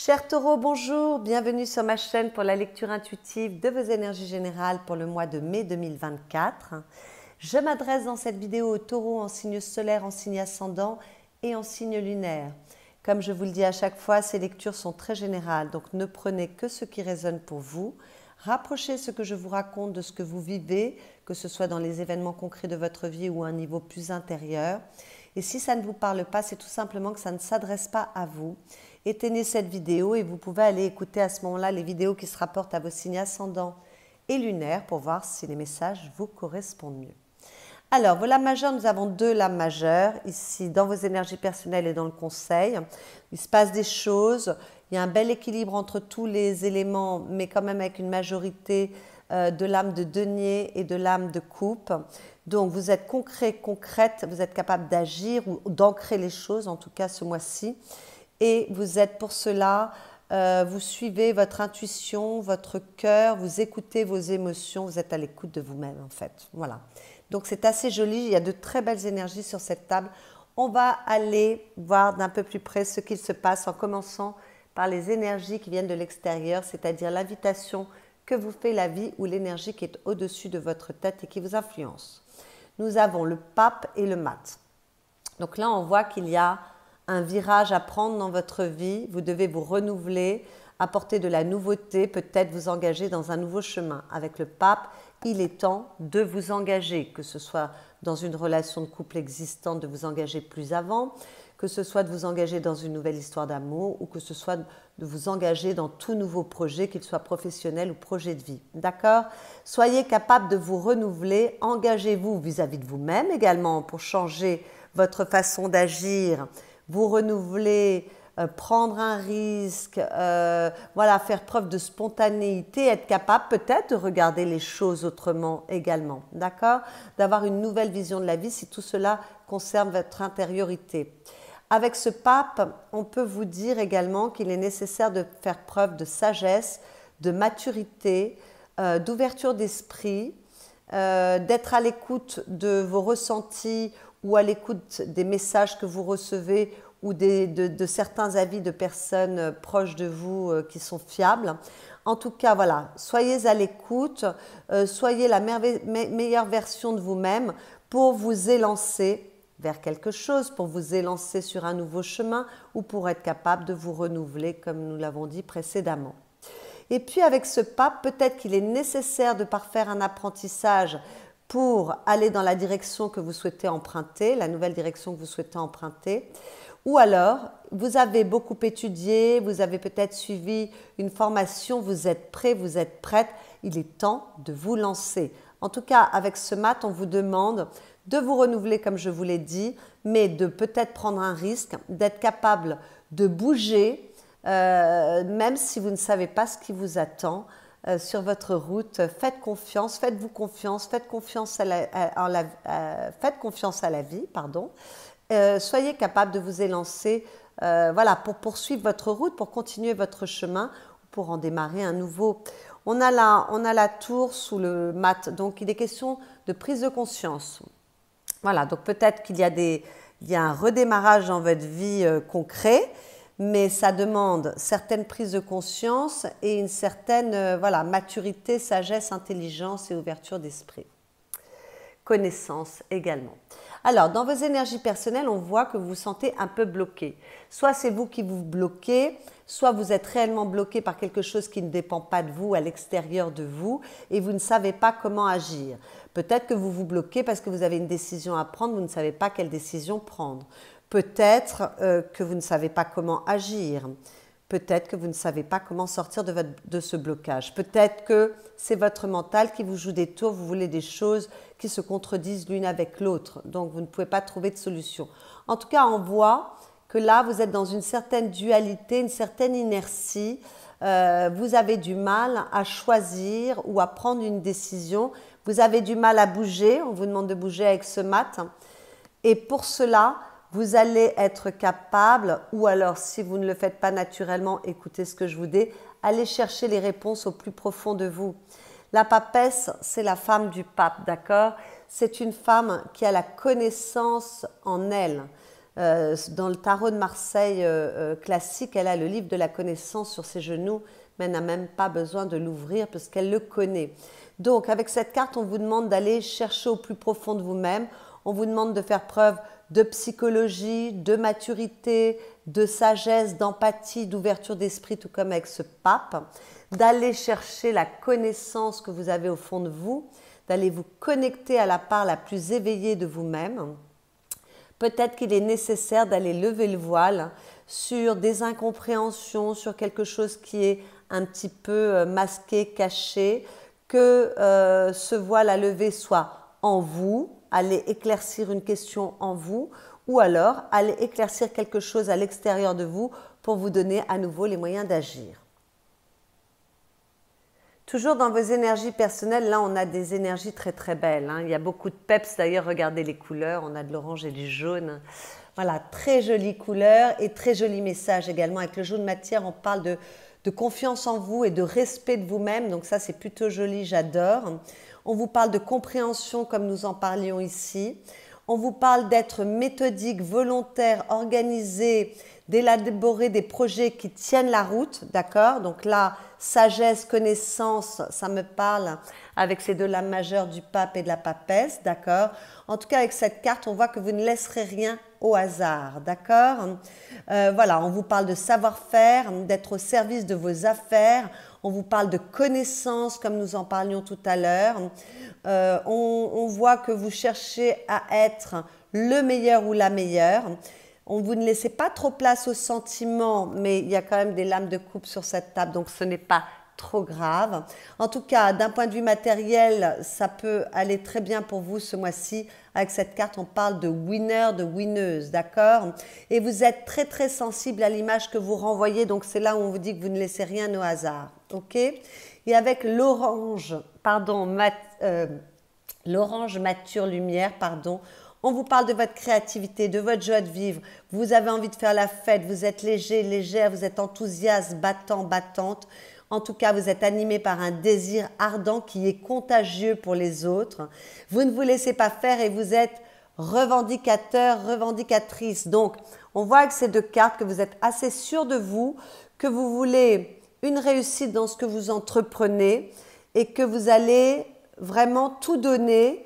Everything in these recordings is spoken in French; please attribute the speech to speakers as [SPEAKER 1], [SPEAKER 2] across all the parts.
[SPEAKER 1] Chers taureaux, bonjour, bienvenue sur ma chaîne pour la lecture intuitive de vos énergies générales pour le mois de mai 2024. Je m'adresse dans cette vidéo aux taureaux en signe solaire, en signe ascendant et en signe lunaire. Comme je vous le dis à chaque fois, ces lectures sont très générales, donc ne prenez que ce qui résonne pour vous. Rapprochez ce que je vous raconte de ce que vous vivez, que ce soit dans les événements concrets de votre vie ou à un niveau plus intérieur. Et si ça ne vous parle pas, c'est tout simplement que ça ne s'adresse pas à vous. Éteignez cette vidéo et vous pouvez aller écouter à ce moment-là les vidéos qui se rapportent à vos signes ascendants et lunaires pour voir si les messages vous correspondent mieux. Alors, vos lames majeures, nous avons deux lames majeures ici dans vos énergies personnelles et dans le conseil. Il se passe des choses, il y a un bel équilibre entre tous les éléments, mais quand même avec une majorité de lames de denier et de lames de coupe. Donc, vous êtes concret, concrète, vous êtes capable d'agir ou d'ancrer les choses, en tout cas ce mois-ci. Et vous êtes pour cela, vous suivez votre intuition, votre cœur, vous écoutez vos émotions, vous êtes à l'écoute de vous-même en fait. Voilà. Donc c'est assez joli, il y a de très belles énergies sur cette table. On va aller voir d'un peu plus près ce qu'il se passe en commençant par les énergies qui viennent de l'extérieur, c'est-à-dire l'invitation que vous fait la vie ou l'énergie qui est au-dessus de votre tête et qui vous influence. Nous avons le pape et le mat. Donc là, on voit qu'il y a un virage à prendre dans votre vie, vous devez vous renouveler, apporter de la nouveauté, peut-être vous engager dans un nouveau chemin. Avec le pape, il est temps de vous engager, que ce soit dans une relation de couple existante, de vous engager plus avant, que ce soit de vous engager dans une nouvelle histoire d'amour ou que ce soit de vous engager dans tout nouveau projet, qu'il soit professionnel ou projet de vie. D'accord? Soyez capable de vous renouveler, engagez-vous vis-à-vis de vous-même également pour changer votre façon d'agir, vous renouveler, prendre un risque, voilà, faire preuve de spontanéité, être capable peut-être de regarder les choses autrement également, d'accord? D'avoir une nouvelle vision de la vie si tout cela concerne votre intériorité. Avec ce pape, on peut vous dire également qu'il est nécessaire de faire preuve de sagesse, de maturité, d'ouverture d'esprit, d'être à l'écoute de vos ressentis ou à l'écoute des messages que vous recevez ou de certains avis de personnes proches de vous qui sont fiables. En tout cas, voilà, soyez à l'écoute, soyez la meilleure version de vous-même pour vous élancer vers quelque chose, pour vous élancer sur un nouveau chemin ou pour être capable de vous renouveler comme nous l'avons dit précédemment. Et puis avec ce pape, peut-être qu'il est nécessaire de parfaire un apprentissage pour aller dans la direction que vous souhaitez emprunter, la nouvelle direction que vous souhaitez emprunter. Ou alors, vous avez beaucoup étudié, vous avez peut-être suivi une formation, vous êtes prêt, vous êtes prête, il est temps de vous lancer. En tout cas, avec ce mat, on vous demande de vous renouveler comme je vous l'ai dit, mais de peut-être prendre un risque, d'être capable de bouger, même si vous ne savez pas ce qui vous attend. Sur votre route, faites confiance, faites-vous confiance, faites confiance à la vie, pardon. Soyez capable de vous élancer voilà, pour poursuivre votre route, pour continuer votre chemin, pour en démarrer un nouveau. On a la tour sous le mat, donc il est question de prise de conscience. Voilà, donc peut-être qu'il y a un redémarrage dans votre vie concret, mais ça demande certaines prises de conscience et une certaine voilà, maturité, sagesse, intelligence et ouverture d'esprit. Connaissance également. Alors, dans vos énergies personnelles, on voit que vous vous sentez un peu bloqué. Soit c'est vous qui vous bloquez, soit vous êtes réellement bloqué par quelque chose qui ne dépend pas de vous, à l'extérieur de vous, et vous ne savez pas comment agir. Peut-être que vous vous bloquez parce que vous avez une décision à prendre, vous ne savez pas quelle décision prendre. Peut-être que vous ne savez pas comment agir. Peut-être que vous ne savez pas comment sortir de ce blocage. Peut-être que c'est votre mental qui vous joue des tours, vous voulez des choses qui se contredisent l'une avec l'autre. Donc, vous ne pouvez pas trouver de solution. En tout cas, on voit que là, vous êtes dans une certaine dualité, une certaine inertie. Vous avez du mal à choisir ou à prendre une décision. Vous avez du mal à bouger. On vous demande de bouger avec ce mat. Et pour cela, vous allez être capable, ou alors si vous ne le faites pas naturellement, écoutez ce que je vous dis, allez chercher les réponses au plus profond de vous. La papesse, c'est la femme du pape, d'accord? C'est une femme qui a la connaissance en elle. Dans le tarot de Marseille classique, elle a le livre de la connaissance sur ses genoux, mais elle n'a même pas besoin de l'ouvrir parce qu'elle le connaît. Donc, avec cette carte, on vous demande d'aller chercher au plus profond de vous-même. On vous demande de faire preuve de psychologie, de maturité, de sagesse, d'empathie, d'ouverture d'esprit, tout comme avec ce pape. D'aller chercher la connaissance que vous avez au fond de vous, d'aller vous connecter à la part la plus éveillée de vous-même. Peut-être qu'il est nécessaire d'aller lever le voile sur des incompréhensions, sur quelque chose qui est un petit peu masqué, caché, que ce voile à lever soit en vous, aller éclaircir une question en vous, ou alors aller éclaircir quelque chose à l'extérieur de vous pour vous donner à nouveau les moyens d'agir. Toujours dans vos énergies personnelles, là on a des énergies très très belles. Il y a beaucoup de peps, d'ailleurs regardez les couleurs, on a de l'orange et du jaune. Voilà, très jolies couleurs et très jolis messages également. Avec le jaune matière, on parle de confiance en vous et de respect de vous-même. Donc ça c'est plutôt joli, j'adore. On vous parle de compréhension comme nous en parlions ici. On vous parle d'être méthodique, volontaire, organisé, d'élaborer des projets qui tiennent la route, d'accord? Donc là, sagesse, connaissance, ça me parle avec ces deux lames majeures du pape et de la papesse, d'accord? En tout cas, avec cette carte, on voit que vous ne laisserez rien au hasard, d'accord? Voilà, on vous parle de savoir-faire, d'être au service de vos affaires. On vous parle de connaissances, comme nous en parlions tout à l'heure. On voit que vous cherchez à être le meilleur ou la meilleure. Vous ne laissez pas trop place aux sentiments, mais il y a quand même des lames de coupe sur cette table, donc ce n'est pas trop grave. En tout cas, d'un point de vue matériel, ça peut aller très bien pour vous ce mois-ci. Avec cette carte, on parle de winner, de winneuse, d'accord? Et vous êtes très très sensible à l'image que vous renvoyez, donc c'est là où on vous dit que vous ne laissez rien au hasard, ok? Et avec l'orange, l'orange mature lumière, pardon, on vous parle de votre créativité, de votre joie de vivre. Vous avez envie de faire la fête, vous êtes léger, légère, vous êtes enthousiaste, battant, battante. En tout cas, vous êtes animé par un désir ardent qui est contagieux pour les autres. Vous ne vous laissez pas faire et vous êtes revendicateur, revendicatrice. Donc, on voit avec ces deux cartes que vous êtes assez sûr de vous, que vous voulez une réussite dans ce que vous entreprenez et que vous allez vraiment tout donner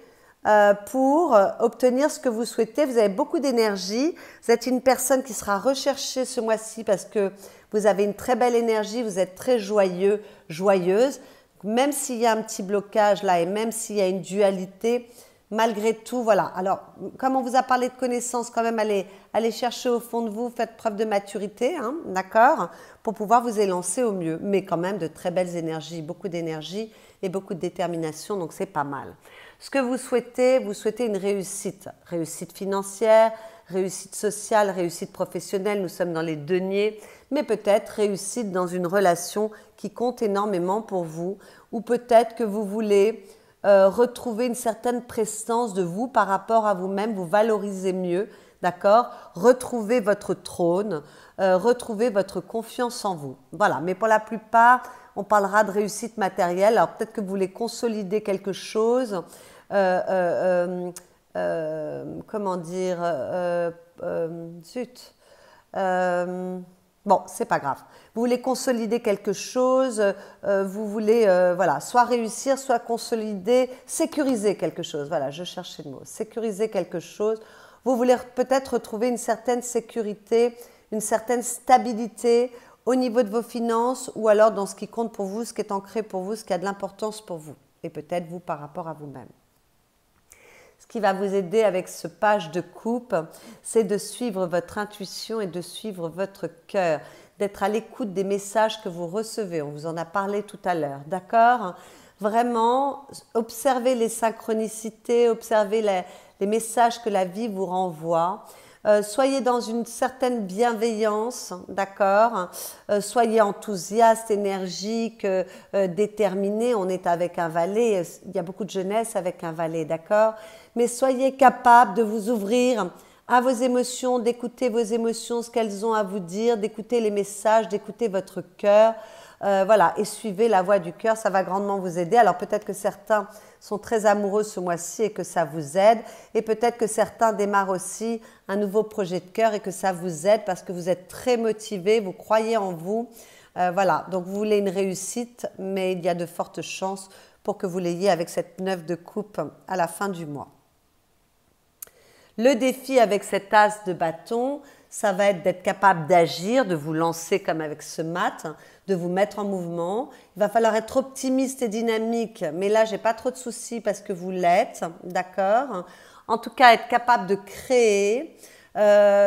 [SPEAKER 1] pour obtenir ce que vous souhaitez. Vous avez beaucoup d'énergie. Vous êtes une personne qui sera recherchée ce mois-ci parce que vous avez une très belle énergie. Vous êtes très joyeux, joyeuse. Même s'il y a un petit blocage là et même s'il y a une dualité, malgré tout, voilà. Alors, comme on vous a parlé de connaissances, quand même, allez chercher au fond de vous, faites preuve de maturité, hein, d'accord, pour pouvoir vous élancer au mieux. Mais quand même de très belles énergies, beaucoup d'énergie et beaucoup de détermination, donc c'est pas mal. Ce que vous souhaitez une réussite. Réussite financière, réussite sociale, réussite professionnelle, nous sommes dans les deniers, mais peut-être réussite dans une relation qui compte énormément pour vous, ou peut-être que vous voulez retrouver une certaine prestance de vous par rapport à vous-même, vous valorisez mieux, d'accord? Retrouvez votre trône, retrouvez votre confiance en vous. Voilà, mais pour la plupart, on parlera de réussite matérielle. Alors peut-être que vous voulez consolider quelque chose, comment dire, zut, bon, c'est pas grave. Vous voulez consolider quelque chose, vous voulez, voilà, soit réussir, soit consolider, sécuriser quelque chose. Voilà, je cherchais le mot. Sécuriser quelque chose. Vous voulez peut-être retrouver une certaine sécurité, une certaine stabilité au niveau de vos finances ou alors dans ce qui compte pour vous, ce qui est ancré pour vous, ce qui a de l'importance pour vous. Et peut-être vous par rapport à vous-même. Ce qui va vous aider avec ce page de coupe, c'est de suivre votre intuition et de suivre votre cœur, d'être à l'écoute des messages que vous recevez. On vous en a parlé tout à l'heure, d'accord? Vraiment, observez les synchronicités, observez les messages que la vie vous renvoie. Soyez dans une certaine bienveillance, d'accord? Soyez enthousiaste, énergique, déterminé. On est avec un valet, il y a beaucoup de jeunesse avec un valet, d'accord? Mais soyez capable de vous ouvrir à vos émotions, d'écouter vos émotions, ce qu'elles ont à vous dire, d'écouter les messages, d'écouter votre cœur. Voilà, et suivez la voie du cœur, ça va grandement vous aider. Alors peut-être que certains sont très amoureux ce mois-ci et que ça vous aide. Et peut-être que certains démarrent aussi un nouveau projet de cœur et que ça vous aide parce que vous êtes très motivés, vous croyez en vous. Voilà, donc vous voulez une réussite, mais il y a de fortes chances pour que vous l'ayez avec cette 9 de coupe à la fin du mois. Le défi avec cet as de bâton, ça va être d'être capable d'agir, de vous lancer comme avec ce mat, de vous mettre en mouvement. Il va falloir être optimiste et dynamique, mais là, j'ai pas trop de soucis parce que vous l'êtes, d'accord? En tout cas, être capable de créer,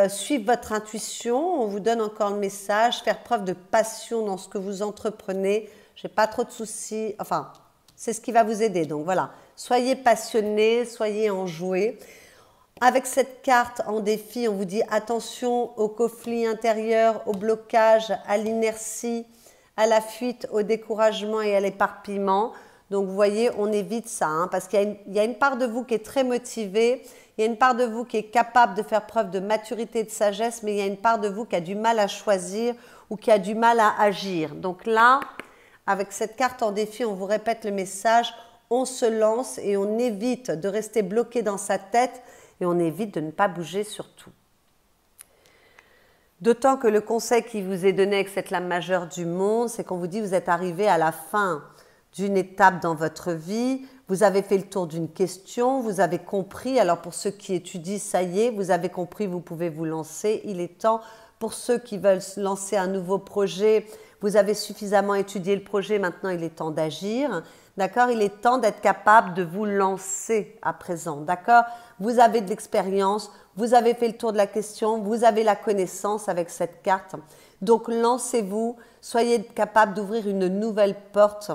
[SPEAKER 1] suivre votre intuition, on vous donne encore le message, faire preuve de passion dans ce que vous entreprenez. J'ai pas trop de soucis, enfin, c'est ce qui va vous aider. Donc voilà, soyez passionnés, soyez enjoués. Avec cette carte en défi, on vous dit attention au conflit intérieur, au blocage, à l'inertie, à la fuite, au découragement et à l'éparpillement. Donc vous voyez, on évite ça, hein, parce qu'il y a une part de vous qui est très motivée, il y a une part de vous qui est capable de faire preuve de maturité et de sagesse, mais il y a une part de vous qui a du mal à choisir ou qui a du mal à agir. Donc là, avec cette carte en défi, on vous répète le message, on se lance et on évite de rester bloqué dans sa tête et on évite de ne pas bouger surtout. D'autant que le conseil qui vous est donné avec cette lame majeure du monde, c'est qu'on vous dit que vous êtes arrivé à la fin d'une étape dans votre vie, vous avez fait le tour d'une question, vous avez compris, alors pour ceux qui étudient, ça y est, vous avez compris, vous pouvez vous lancer, il est temps. Pour ceux qui veulent lancer un nouveau projet, vous avez suffisamment étudié le projet, maintenant il est temps d'agir. D'accord? Il est temps d'être capable de vous lancer à présent. D'accord? Vous avez de l'expérience, vous avez fait le tour de la question, vous avez la connaissance avec cette carte. Donc lancez-vous, soyez capable d'ouvrir une nouvelle porte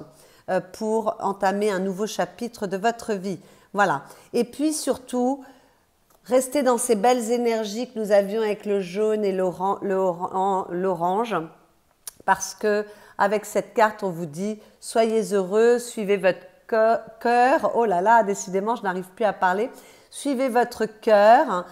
[SPEAKER 1] pour entamer un nouveau chapitre de votre vie. Voilà. Et puis surtout, restez dans ces belles énergies que nous avions avec le jaune et l'orange, parce que avec cette carte, on vous dit « Soyez heureux, suivez votre cœur. » Oh là là, décidément, je n'arrive plus à parler. Suivez votre cœur,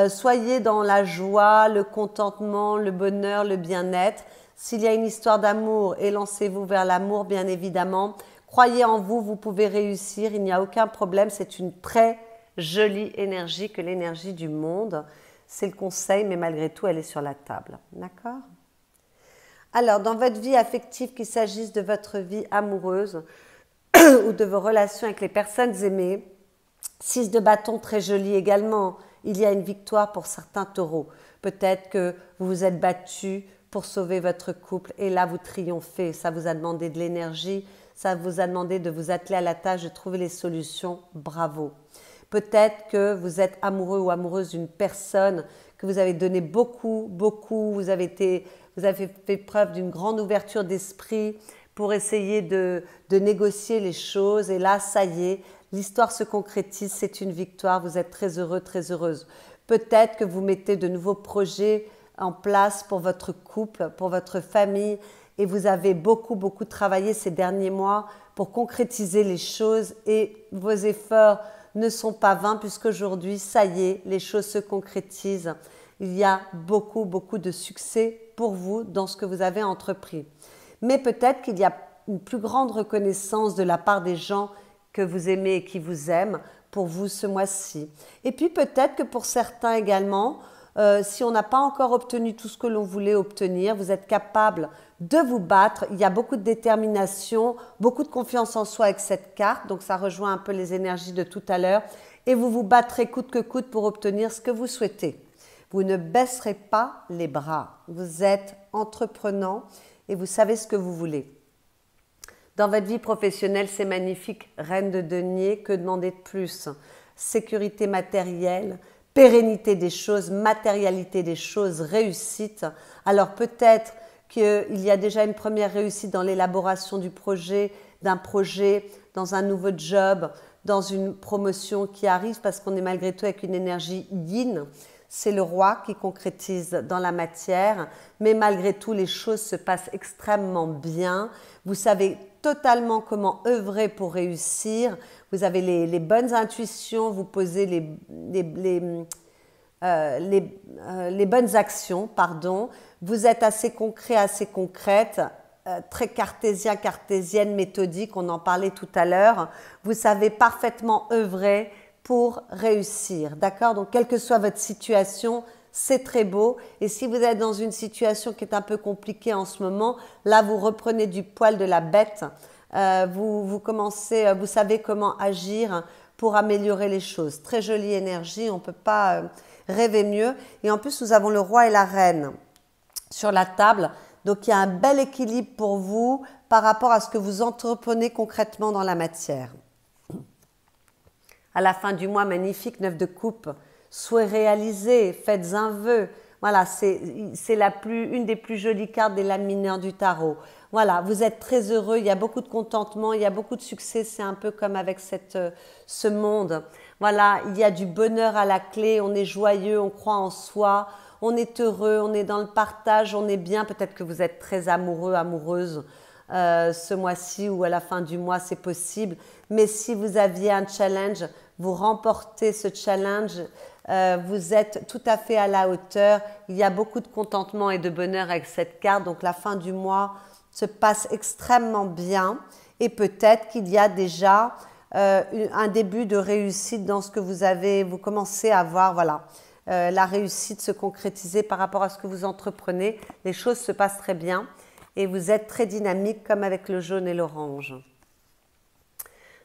[SPEAKER 1] soyez dans la joie, le contentement, le bonheur, le bien-être. S'il y a une histoire d'amour, élancez-vous vers l'amour, bien évidemment. Croyez en vous, vous pouvez réussir, il n'y a aucun problème. C'est une très jolie énergie que l'énergie du monde. C'est le conseil, mais malgré tout, elle est sur la table. D'accord ? Alors, dans votre vie affective, qu'il s'agisse de votre vie amoureuse ou de vos relations avec les personnes aimées, 6 de bâton très joli également. Il y a une victoire pour certains taureaux. Peut-être que vous vous êtes battu pour sauver votre couple et là, vous triomphez. Ça vous a demandé de l'énergie, ça vous a demandé de vous atteler à la tâche, de trouver les solutions. Bravo. Peut-être que vous êtes amoureux ou amoureuse d'une personne, que vous avez donné beaucoup, vous avez fait preuve d'une grande ouverture d'esprit pour essayer de négocier les choses. Et là, ça y est, l'histoire se concrétise, c'est une victoire, vous êtes très heureux, très heureuse. Peut-être que vous mettez de nouveaux projets en place pour votre couple, pour votre famille, et vous avez beaucoup travaillé ces derniers mois pour concrétiser les choses et vos efforts ne sont pas vains puisqu'aujourd'hui, ça y est, les choses se concrétisent. Il y a beaucoup de succès pour vous dans ce que vous avez entrepris. Mais peut-être qu'il y a une plus grande reconnaissance de la part des gens que vous aimez et qui vous aiment pour vous ce mois-ci. Et puis peut-être que pour certains également, si on n'a pas encore obtenu tout ce que l'on voulait obtenir, vous êtes capable de vous battre. Il y a beaucoup de détermination, beaucoup de confiance en soi avec cette carte. Donc ça rejoint un peu les énergies de tout à l'heure. Et vous vous battrez coûte que coûte pour obtenir ce que vous souhaitez. Vous ne baisserez pas les bras. Vous êtes entreprenant et vous savez ce que vous voulez. Dans votre vie professionnelle, c'est magnifique. Reine de denier, que demander de plus? Sécurité matérielle, pérennité des choses, matérialité des choses, réussite. Alors peut-être qu'il y a déjà une première réussite dans l'élaboration du projet, d'un projet, dans un nouveau job, dans une promotion qui arrive parce qu'on est malgré tout avec une énergie yin. C'est le roi qui concrétise dans la matière, mais malgré tout, les choses se passent extrêmement bien. Vous savez totalement comment œuvrer pour réussir. Vous avez les bonnes intuitions, vous posez les bonnes actions, pardon. Vous êtes assez concret, assez concrète. très cartésien, cartésienne, méthodique, on en parlait tout à l'heure. Vous savez parfaitement œuvrer pour réussir, d'accord? Donc, quelle que soit votre situation, c'est très beau. Et si vous êtes dans une situation qui est un peu compliquée en ce moment, là, vous reprenez du poil de la bête. Vous savez comment agir pour améliorer les choses. Très jolie énergie, on ne peut pas rêver mieux. Et en plus, nous avons le roi et la reine sur la table. Donc, il y a un bel équilibre pour vous par rapport à ce que vous entreprenez concrètement dans la matière. À la fin du mois, magnifique, 9 de coupe, souhait réalisé, faites un vœu. Voilà, c'est une des plus jolies cartes des lames mineures du tarot. Voilà, vous êtes très heureux, il y a beaucoup de contentement, il y a beaucoup de succès, c'est un peu comme avec ce monde. Voilà, il y a du bonheur à la clé, on est joyeux, on croit en soi, on est heureux, on est dans le partage, on est bien. Peut-être que vous êtes très amoureux, amoureuse ce mois-ci ou à la fin du mois, c'est possible. Mais si vous aviez un challenge, vous remportez ce challenge, vous êtes tout à fait à la hauteur. Il y a beaucoup de contentement et de bonheur avec cette carte. Donc la fin du mois se passe extrêmement bien et peut-être qu'il y a déjà un début de réussite dans ce que vous commencez à voir, voilà. La réussite se concrétiser par rapport à ce que vous entreprenez. Les choses se passent très bien et vous êtes très dynamique comme avec le jaune et l'orange.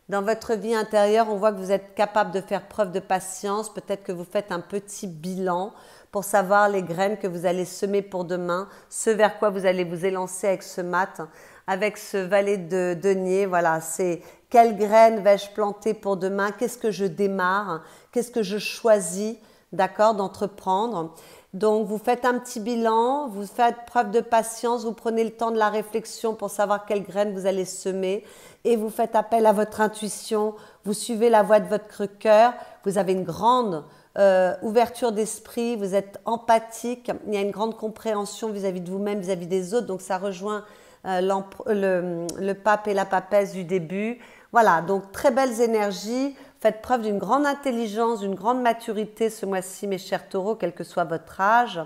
[SPEAKER 1] Dans votre vie intérieure, on voit que vous êtes capable de faire preuve de patience. Peut-être que vous faites un petit bilan pour savoir les graines que vous allez semer pour demain, ce vers quoi vous allez vous élancer avec ce mat, avec ce valet de denier. Voilà, c'est quelles graines vais-je planter pour demain? Qu'est-ce que je démarre? Qu'est-ce que je choisis, d'accord, d'entreprendre? Donc, vous faites un petit bilan, vous faites preuve de patience, vous prenez le temps de la réflexion pour savoir quelles graines vous allez semer et vous faites appel à votre intuition, vous suivez la voie de votre cœur, vous avez une grande ouverture d'esprit, vous êtes empathique, il y a une grande compréhension vis-à-vis de vous-même, vis-à-vis des autres, donc ça rejoint le pape et la papesse du début. Voilà, donc très belles énergies. Faites preuve d'une grande intelligence, d'une grande maturité ce mois-ci, mes chers taureaux, quel que soit votre âge.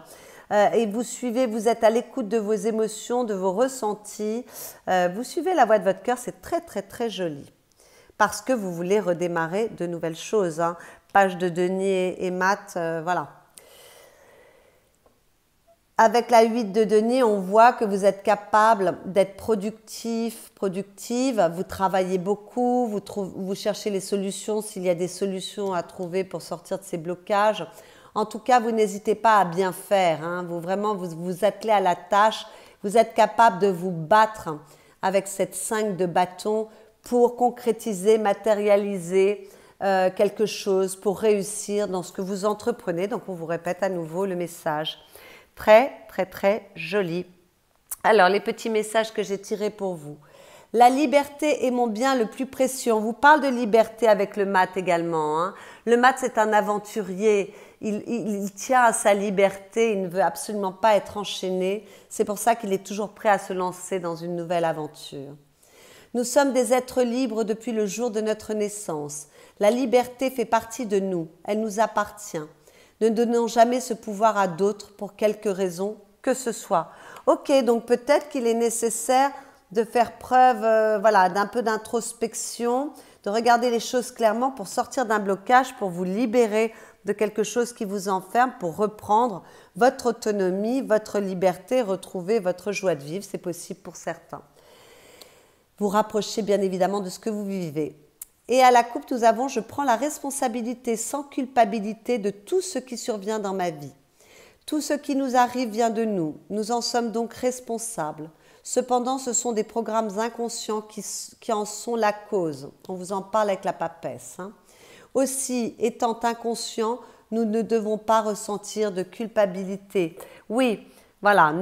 [SPEAKER 1] Et vous suivez, vous êtes à l'écoute de vos émotions, de vos ressentis. Vous suivez la voie de votre cœur, c'est très, très, très joli. Parce que vous voulez redémarrer de nouvelles choses. Hein. Page de denier et mat, voilà. Avec la 8 de denier, on voit que vous êtes capable d'être productif, productive. Vous travaillez beaucoup, vous cherchez les solutions s'il y a des solutions à trouver pour sortir de ces blocages. En tout cas, vous n'hésitez pas à bien faire. Hein. Vous vous attelez à la tâche. Vous êtes capable de vous battre avec cette 5 de bâton pour concrétiser, matérialiser quelque chose, pour réussir dans ce que vous entreprenez. Donc, on vous répète à nouveau le message. Très, très, très joli. Alors, les petits messages que j'ai tirés pour vous. La liberté est mon bien le plus précieux. On vous parle de liberté avec le mat également. Hein. Le mat, c'est un aventurier. Il tient à sa liberté. Il ne veut absolument pas être enchaîné. C'est pour ça qu'il est toujours prêt à se lancer dans une nouvelle aventure. Nous sommes des êtres libres depuis le jour de notre naissance. La liberté fait partie de nous. Elle nous appartient. Ne donnons jamais ce pouvoir à d'autres pour quelque raison que ce soit. Ok, donc peut-être qu'il est nécessaire de faire preuve voilà, d'un peu d'introspection, de regarder les choses clairement pour sortir d'un blocage, pour vous libérer de quelque chose qui vous enferme, pour reprendre votre autonomie, votre liberté, retrouver votre joie de vivre. C'est possible pour certains. Vous rapprochez bien évidemment de ce que vous vivez. Et à la coupe, nous avons « Je prends la responsabilité sans culpabilité de tout ce qui survient dans ma vie. Tout ce qui nous arrive vient de nous. Nous en sommes donc responsables. Cependant, ce sont des programmes inconscients qui en sont la cause. » On vous en parle avec la papesse. Hein. Aussi, étant inconscients, nous ne devons pas ressentir de culpabilité. Oui, voilà,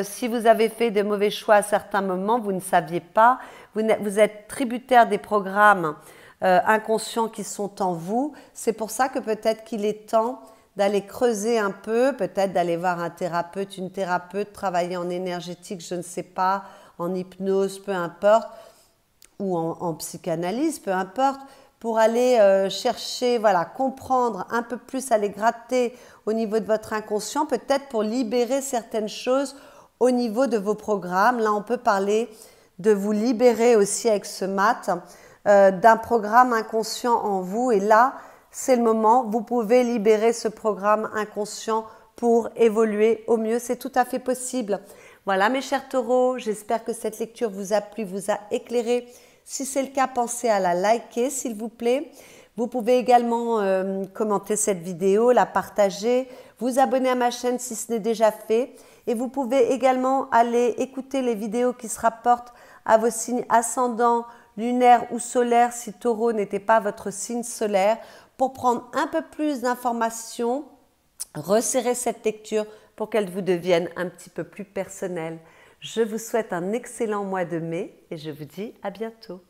[SPEAKER 1] si vous avez fait de mauvais choix à certains moments, vous ne saviez pas, vous êtes tributaire des programmes inconscients qui sont en vous. C'est pour ça que peut-être qu'il est temps d'aller creuser un peu, peut-être d'aller voir un thérapeute, une thérapeute, travailler en énergétique, je ne sais pas, en hypnose, peu importe, ou en psychanalyse, peu importe, pour aller chercher, voilà, comprendre un peu plus, aller gratter au niveau de votre inconscient, peut-être pour libérer certaines choses au niveau de vos programmes. Là, on peut parler de vous libérer aussi avec ce mat d'un programme inconscient en vous. Et là, c'est le moment, vous pouvez libérer ce programme inconscient pour évoluer au mieux. C'est tout à fait possible. Voilà mes chers taureaux, j'espère que cette lecture vous a plu, vous a éclairé. Si c'est le cas, pensez à la liker s'il vous plaît. Vous pouvez également commenter cette vidéo, la partager, vous abonner à ma chaîne si ce n'est déjà fait. Et vous pouvez également aller écouter les vidéos qui se rapportent à vos signes ascendants, lunaires ou solaires si Taureau n'était pas votre signe solaire pour prendre un peu plus d'informations, resserrer cette lecture pour qu'elle vous devienne un petit peu plus personnelle. Je vous souhaite un excellent mois de mai et je vous dis à bientôt.